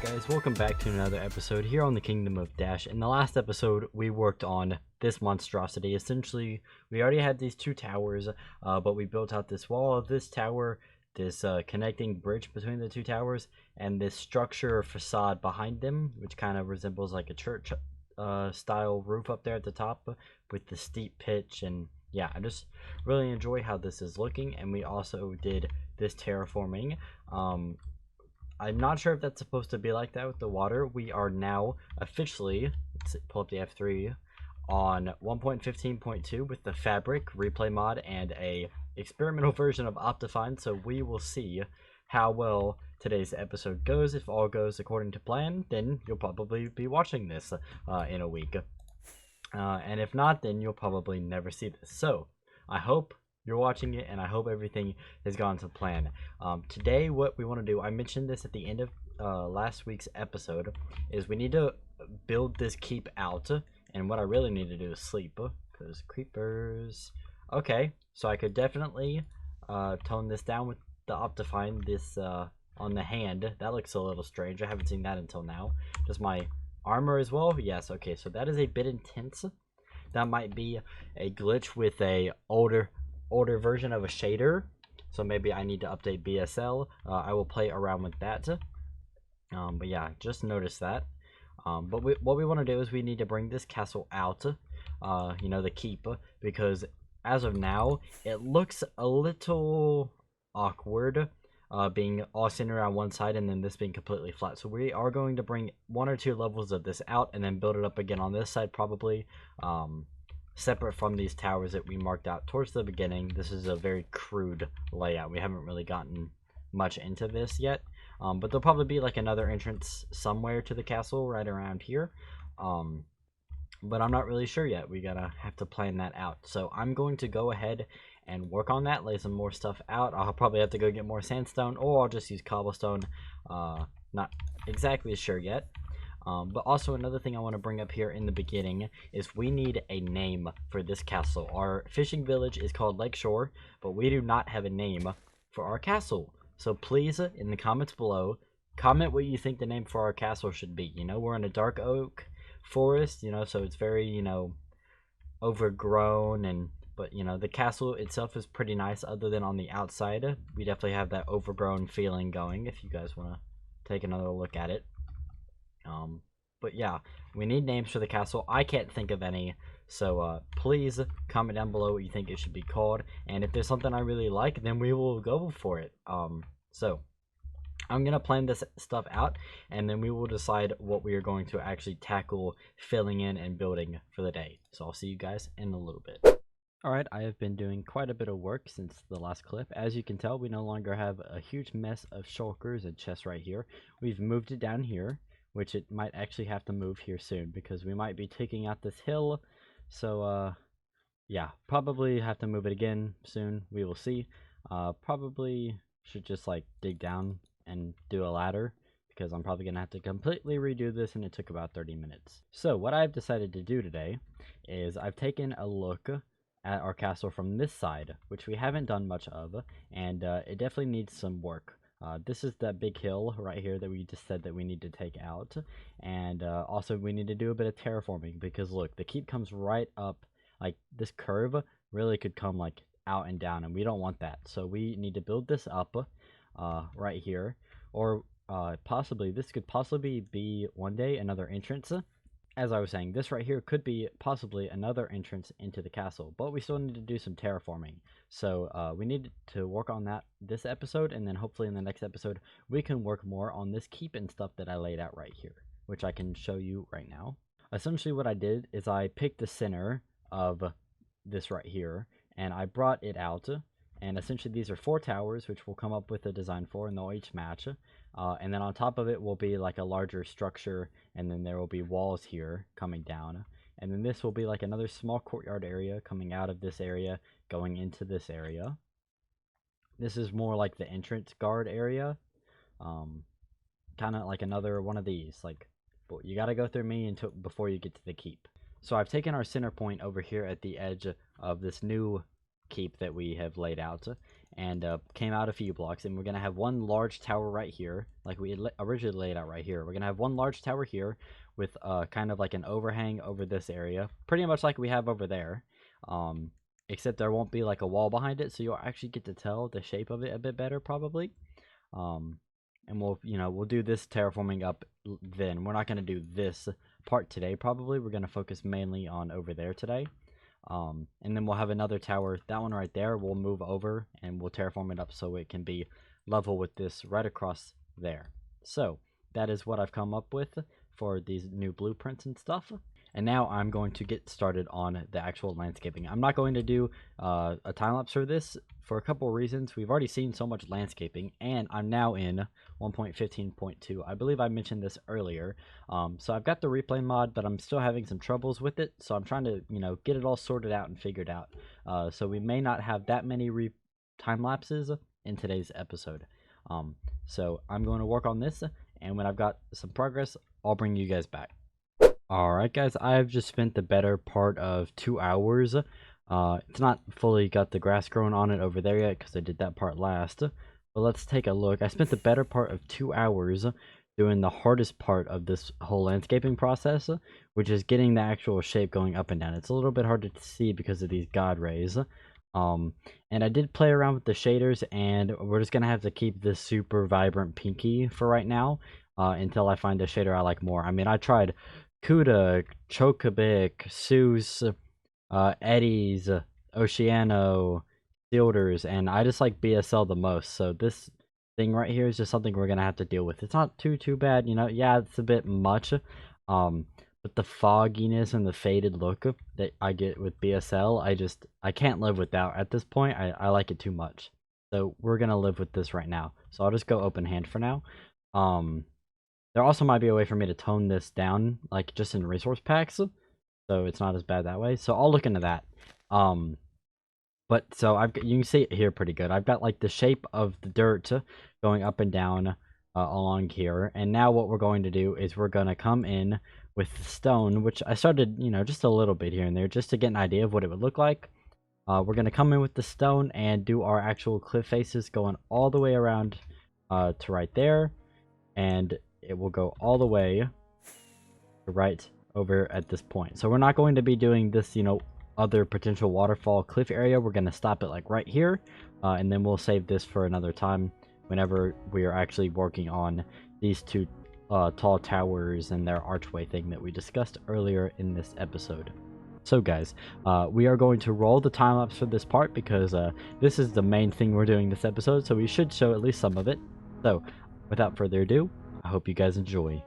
Alright guys, welcome back to another episode here on the Kingdom of Dash. In the last episode, we worked on this monstrosity. Essentially, we already had these two towers, but we built out this wall of this tower, this connecting bridge between the two towers, and this structure or facade behind them, which kind of resembles like a church style roof up there at the top with the steep pitch. And yeah, I just really enjoy how this is looking. And we also did this terraforming. I'm not sure if that's supposed to be like that with the water. We are now officially, let's pull up the F3, on 1.15.2 with the fabric replay mod and a experimental version of Optifine. So we will see how well today's episode goes. If all goes according to plan, then you'll probably be watching this in a week. And if not, then you'll probably never see this. So I hope you're watching it, and I hope everything has gone to plan. Today, what we want to do, I mentioned this at the end of last week's episode, is we need to build this keep out, and what I really need to do is sleep, because creepers. Okay, so I could definitely tone this down with the Optifine, this on the hand. That looks a little strange. I haven't seen that until now. Does my armor as well? Yes, okay, so that is a bit intense. That might be a glitch with a older version of a shader, so maybe I need to update BSL. I will play around with that, but yeah, just notice that. But what we want to do is we need to bring this castle out, you know, the keep, because as of now it looks a little awkward, being all centered on one side and then this being completely flat. So we are going to bring 1 or 2 levels of this out and then build it up again on this side, probably separate from these towers that we marked out towards the beginning. This is a very crude layout. We haven't really gotten much into this yet, but there'll probably be like another entrance somewhere to the castle right around here, but I'm not really sure yet. We gotta have to plan that out. So I'm going to go ahead and work on that, lay some more stuff out. I'll probably have to go get more sandstone, or I'll just use cobblestone. Not exactly sure yet. But also another thing I want to bring up here in the beginning is we need a name for this castle. Our fishing village is called Lakeshore, but we do not have a name for our castle. So please, in the comments below, comment what you think the name for our castle should be. You know, we're in a dark oak forest, you know, so it's very, you know, overgrown, but you know, the castle itself is pretty nice other than on the outside. We definitely have that overgrown feeling going if you guys want to take another look at it. But yeah, we need names for the castle. I can't think of any, so please comment down below what you think it should be called, and if there's something I really like, then we will go for it. So I'm gonna plan this stuff out, and then we will decide what we are going to actually tackle filling in and building for the day. So I'll see you guys in a little bit. Alright, I have been doing quite a bit of work since the last clip. As you can tell, we no longer have a huge mess of shulkers and chests right here. We've moved it down here, which it might actually have to move here soon because we might be taking out this hill. So yeah, probably have to move it again soon. We will see. Probably should just like dig down and do a ladder, because I'm probably gonna have to completely redo this, and it took about 30 minutes. So what I've decided to do today is I've taken a look at our castle from this side, which we haven't done much of, and it definitely needs some work. This is that big hill right here that we just said that we need to take out, and also we need to do a bit of terraforming, because look, the keep comes right up, like this curve really could come like out and down, and we don't want that. So we need to build this up right here, or possibly this could possibly be one day another entrance. As I was saying, this right here could be possibly another entrance into the castle, but we still need to do some terraforming. So we need to work on that this episode, and then hopefully in the next episode we can work more on this keep and stuff that I laid out right here, which I can show you right now. Essentially what I did is I picked the center of this right here, and I brought it out, and essentially these are 4 towers, which we'll come up with a design for, and they'll each match. And then on top of it will be like a larger structure, and then there will be walls here coming down, and then this will be like another small courtyard area coming out of this area going into this area. This is more like the entrance guard area, kind of like another one of these, like, but you got to go through me until before you get to the keep. So I've taken our center point over here at the edge of this new keep that we have laid out, and came out a few blocks, and we're gonna have one large tower right here, like we originally laid out right here. We're gonna have one large tower here with kind of like an overhang over this area, pretty much like we have over there. Except there won't be like a wall behind it, so you'll actually get to tell the shape of it a bit better probably. And we'll do this terraforming up then. We're not going to do this part today probably. We're going to focus mainly on over there today. And then we'll have another tower, that one right there, we'll move over and we'll terraform it up so it can be level with this right across there. So that is what I've come up with for these new blueprints and stuff. And now I'm going to get started on the actual landscaping. I'm not going to do a time-lapse for this for a couple of reasons. We've already seen so much landscaping, and I'm now in 1.15.2. I believe I mentioned this earlier. So I've got the replay mod, but I'm still having some troubles with it. So I'm trying to, get it all sorted out and figured out. So we may not have that many time-lapses in today's episode. So I'm going to work on this, and when I've got some progress, I'll bring you guys back. Alright guys, I've just spent the better part of 2 hours. It's not fully got the grass growing on it over there yet because I did that part last. But let's take a look. I spent the better part of 2 hours doing the hardest part of this whole landscaping process, which is getting the actual shape going up and down. It's a little bit harder to see because of these god rays. And I did play around with the shaders, and we're just going to have to keep this super vibrant pinky for right now until I find a shader I like more. I mean, I tried Kuda, Chocobik, Seuss, Eddies, Oceano, Fielders, and I just like BSL the most. So this thing right here is just something we're gonna have to deal with. It's not too bad, Yeah, it's a bit much, but the fogginess and the faded look that I get with BSL, I can't live without. At this point, I like it too much. So we're gonna live with this right now. So I'll just go open hand for now. There also might be a way for me to tone this down, like just in resource packs, so it's not as bad that way. So I'll look into that. But so you can see it here pretty good. I've got like the shape of the dirt going up and down along here, and now what we're going to do is we're gonna come in with the stone, which I started, just a little bit here and there, just to get an idea of what it would look like. We're gonna come in with the stone and do our actual cliff faces going all the way around to right there, and it will go all the way to right over at this point. So we're not going to be doing this, other potential waterfall cliff area. We're going to stop it like right here, and then we'll save this for another time whenever we are actually working on these two tall towers and their archway thing that we discussed earlier in this episode. So guys, we are going to roll the time-lapse for this part because this is the main thing we're doing this episode, so we should show at least some of it. So without further ado, I hope you guys enjoy.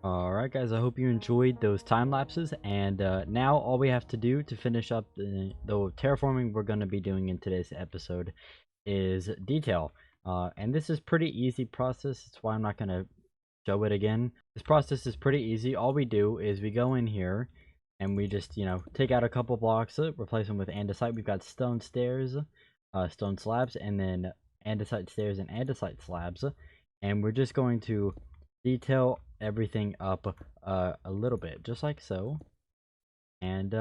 Alright guys, I hope you enjoyed those time lapses, and now all we have to do to finish up the terraforming we're going to be doing in today's episode is detail. And this is pretty easy process, that's why I'm not going to show it again. This process is pretty easy. All we do is we go in here and we just, take out a couple blocks, replace them with andesite. We've got stone stairs, stone slabs, and then andesite stairs and andesite slabs. And we're just going to detail everything up a little bit, just like so, and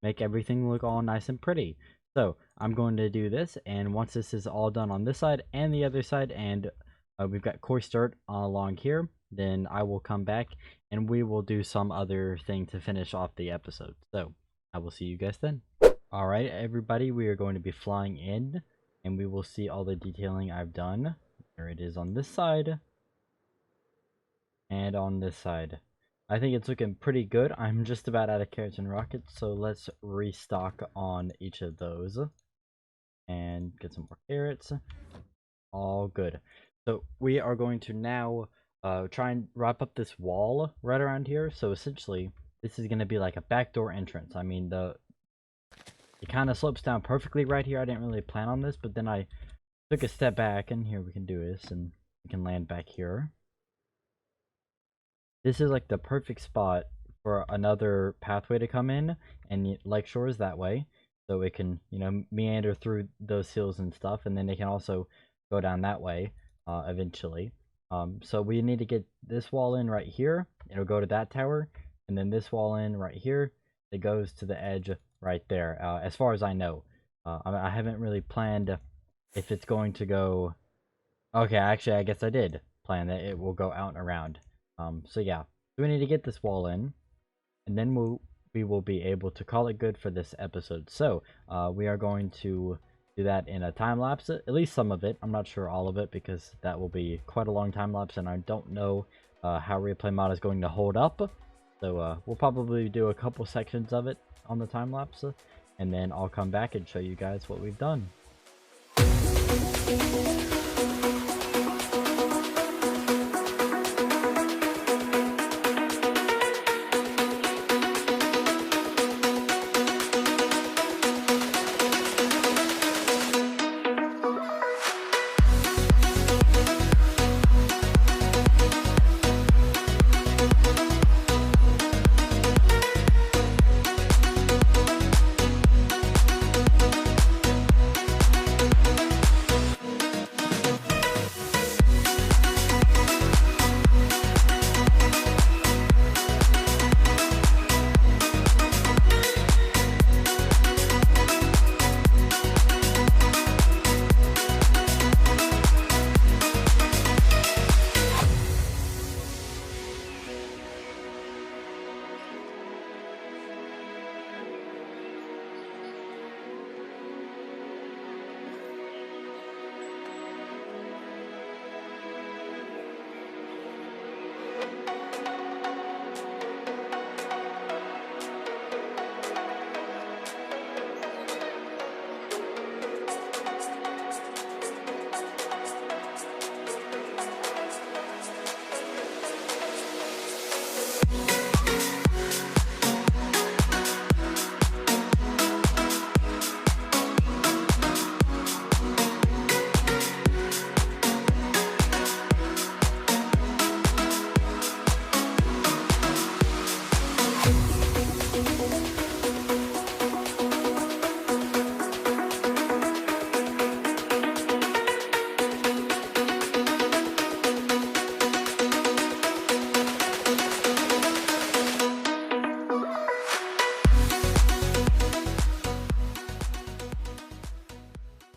make everything look all nice and pretty. So I'm going to do this, and once this is all done on this side and the other side, and we've got coarse dirt along here, then I will come back and we will do some other thing to finish off the episode. So I will see you guys then. Alright everybody, we are going to be flying in, and we will see all the detailing I've done. There it is on this side and on this side. I think it's looking pretty good. I'm just about out of carrots and rockets, so let's restock on each of those and get some more carrots. All good. So we are going to now try and wrap up this wall right around here. So essentially this is going to be like a backdoor entrance. I mean, it kind of slopes down perfectly right here. I didn't really plan on this, but then I took a step back, and here we can do this, and we can land back here. This is like the perfect spot for another pathway to come in and like shores that way, so it can, meander through those hills and stuff, and then they can also go down that way eventually. So we need to get this wall in right here. It'll go to that tower, and then this wall in right here. It goes to the edge right there, as far as I know. I haven't really planned if it's going to go. Okay, actually, I guess I did plan that it will go out and around. So yeah, so we need to get this wall in, and then we will be able to call it good for this episode. So we are going to do that in a time lapse, at least some of it. I'm not sure all of it, because that will be quite a long time lapse, and I don't know how replay mod is going to hold up. So we'll probably do a couple sections of it on the time lapse, and then I'll come back and show you guys what we've done.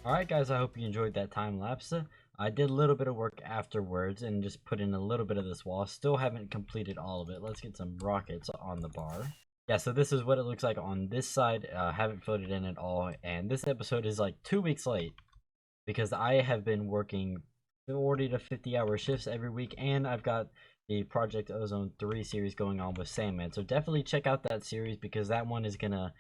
Alright guys, I hope you enjoyed that time lapse. I did a little bit of work afterwards and just put in a little bit of this wall. Still haven't completed all of it. Let's get some rockets on the bar. Yeah, so this is what it looks like on this side. Haven't filled it in at all. And this episode is like 2 weeks late, because I have been working 40 to 50 hour shifts every week, and I've got the Project Ozone 3 series going on with Sandman. So definitely check out that series because that one is gonna.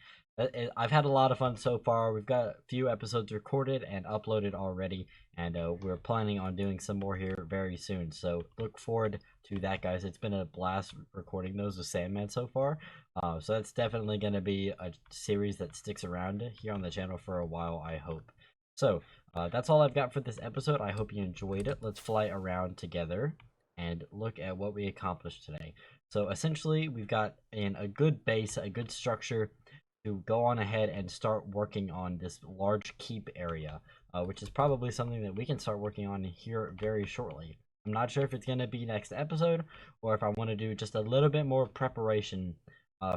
I've had a lot of fun so far. We've got a few episodes recorded and uploaded already, and we're planning on doing some more here very soon. So look forward to that, guys. It's been a blast recording those with Sandman so far. So that's definitely going to be a series that sticks around here on the channel for a while, I hope. So that's all I've got for this episode. I hope you enjoyed it. Let's fly around together and look at what we accomplished today. So essentially, we've got a good base, a good structure to go on ahead and start working on this large keep area, which is probably something that we can start working on here very shortly. I'm not sure if it's going to be next episode or if I want to do just a little bit more preparation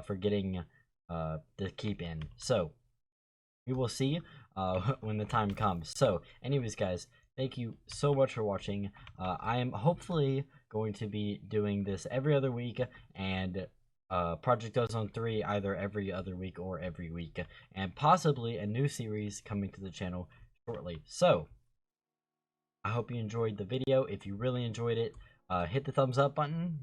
for getting the keep in. So we will see when the time comes. So anyways, guys, thank you so much for watching. I am hopefully going to be doing this every other week, and Project Ozone 3 either every other week or every week, and possibly a new series coming to the channel shortly. So I hope you enjoyed the video. If you really enjoyed it, hit the thumbs up button.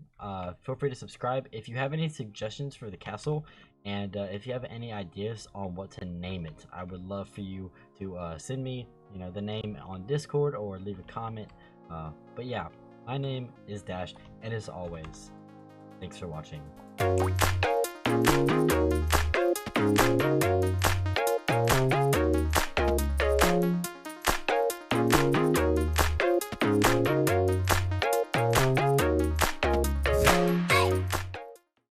Feel free to subscribe. If you have any suggestions for the castle, and if you have any ideas on what to name it, I would love for you to send me the name on Discord or leave a comment. But yeah, my name is Dash, and as always, thanks for watching.